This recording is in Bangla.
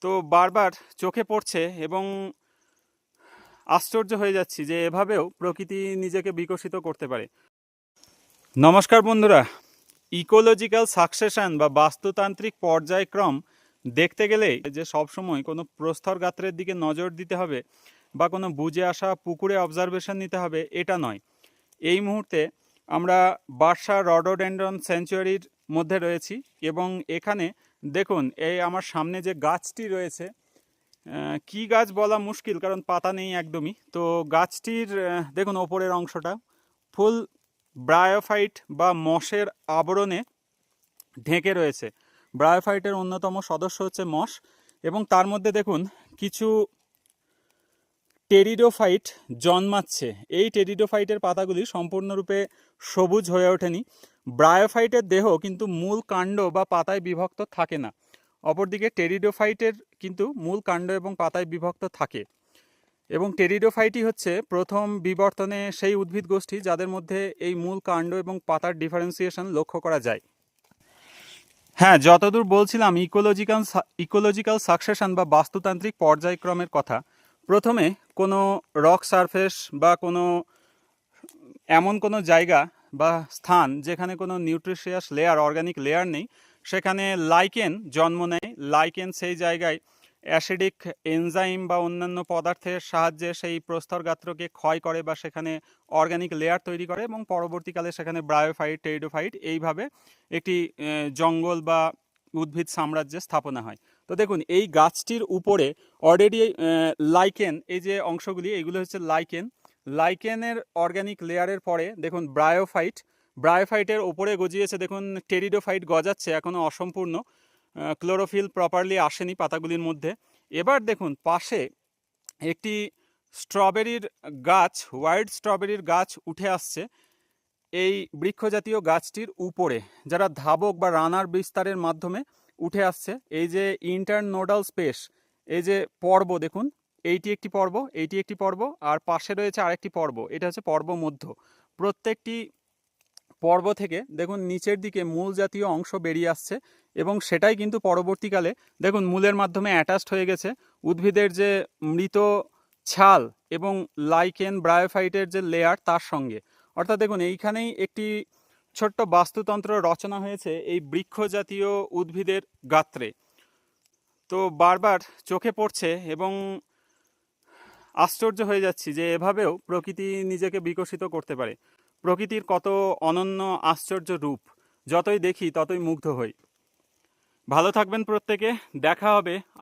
তো বারবার চোখে পড়ছে এবং আশ্চর্য হয়ে যাচ্ছি যে এভাবেও প্রকৃতি নিজেকে বিকশিত করতে পারে। নমস্কার বন্ধুরা, ইকোলজিক্যাল সাকসেশন বা বাস্তুতান্ত্রিক পর্যায়ক্রম দেখতে গেলে যে সবসময় কোনো প্রস্তর গাত্রের দিকে নজর দিতে হবে বা কোনো বুঝে আসা পুকুরে অবজারভেশন নিতে হবে এটা নয়। এই মুহূর্তে আমরা বার্সা রডোডেন্ড্রন স্যাংচুয়ারির মধ্যে রয়েছি এবং এখানে দেখুন এই আমার সামনে যে গাছটি রয়েছে, কি গাছ বলা মুশকিল কারণ পাতা নেই একদমই। তো গাছটির দেখুন ওপরের অংশটা ফুল ব্রায়োফাইট বা মশের আবরণে ঢেকে রয়েছে। ব্রায়োফাইটের অন্যতম সদস্য হচ্ছে মশ এবং তার মধ্যে দেখুন কিছু টেরিডোফাইট জন্মাচ্ছে। এই টেরিডোফাইটের পাতাগুলি সম্পূর্ণরূপে সবুজ হয়ে ওঠেনি। ব্রায়োফাইটের দেহ কিন্তু মূল কাণ্ড বা পাতায় বিভক্ত থাকে না। অপরদিকে টেরিডোফাইটের কিন্তু মূল কাণ্ড এবং পাতায় বিভক্ত থাকে এবং টেরিডোফাইটই হচ্ছে প্রথম বিবর্তনে সেই উদ্ভিদ গোষ্ঠী যাদের মধ্যে এই মূল কাণ্ড এবং পাতার ডিফারেন্সিয়েশন লক্ষ্য করা যায়। হ্যাঁ, যতদূর বলছিলাম ইকোলজিক্যাল সাকসেশন বা বাস্তুতান্ত্রিক পর্যায়ক্রমের কথা। প্রথমে কোনো রক সারফেস বা কোনো এমন কোনো জায়গা বা স্থান যেখানে কোনো নিউট্রিশিয়াস লেয়ার, অর্গানিক লেয়ার নেই, সেখানে লাইকেন জন্ম নেয়। লাইকেন সেই জায়গায় অ্যাসিডিক এনজাইম বা অন্যান্য পদার্থের সাহায্যে সেই প্রস্তর গাত্রকে ক্ষয় করে বা সেখানে অর্গানিক লেয়ার তৈরি করে এবং পরবর্তীকালে সেখানে ব্রায়োফাইট, টেরিডোফাইট এইভাবে একটি জঙ্গল বা উদ্ভিদ সাম্রাজ্যের স্থাপনা হয়। তো দেখুন এই গাছটির উপরে অলরেডি লাইকেন, এই যে অংশগুলি এগুলো হচ্ছে লাইকেন। লাইকেনের অর্গানিক লেয়ারের পরে দেখুন ব্রায়োফাইটের ওপরে গজিয়েছে দেখুন টেরিডোফাইট গজাচ্ছে, এখনও অসম্পূর্ণ, ক্লোরোফিল প্রপারলি আসেনি পাতাগুলির মধ্যে। এবার দেখুন পাশে একটি স্ট্রবেরির গাছ, হোয়াইট স্ট্রবেরির গাছ উঠে আসছে এই বৃক্ষজাতীয় গাছটির উপরে, যারা ধাবক বা রানার বিস্তারের মাধ্যমে উঠে আসছে। এই যে ইন্টারনোডাল স্পেস, এই যে পর্ব দেখুন, এইটি একটি পর্ব, এইটি একটি পর্ব, আর পাশে রয়েছে আরেকটি পর্ব, এটা হচ্ছে পর্ব মধ্য। প্রত্যেকটি পর্ব থেকে দেখুন নিচের দিকে মূল জাতীয় অংশ বেরিয়ে আসছে এবং সেটাই কিন্তু পরবর্তীকালে দেখুন মূলের মাধ্যমে অ্যাটাচড হয়ে গেছে উদ্ভিদের যে মৃত ছাল এবং লাইকেন ব্রায়োফাইটের যে লেয়ার তার সঙ্গে। অর্থাৎ দেখুন এইখানেই একটি ছোট্ট বাস্তুতন্ত্র রচনা হয়েছে এই বৃক্ষ জাতীয় উদ্ভিদের গাত্রে। তো বারবার চোখে পড়ছে এবং আশ্চর্য হয়ে যাচ্ছি যে এভাবেও প্রকৃতি নিজেকে বিকশিত করতে পারে। প্রকৃতির কত অনন্য আশ্চর্য রূপ, যতই দেখি ততই মুগ্ধ হই। ভালো থাকবেন প্রত্যেকে, দেখা হবে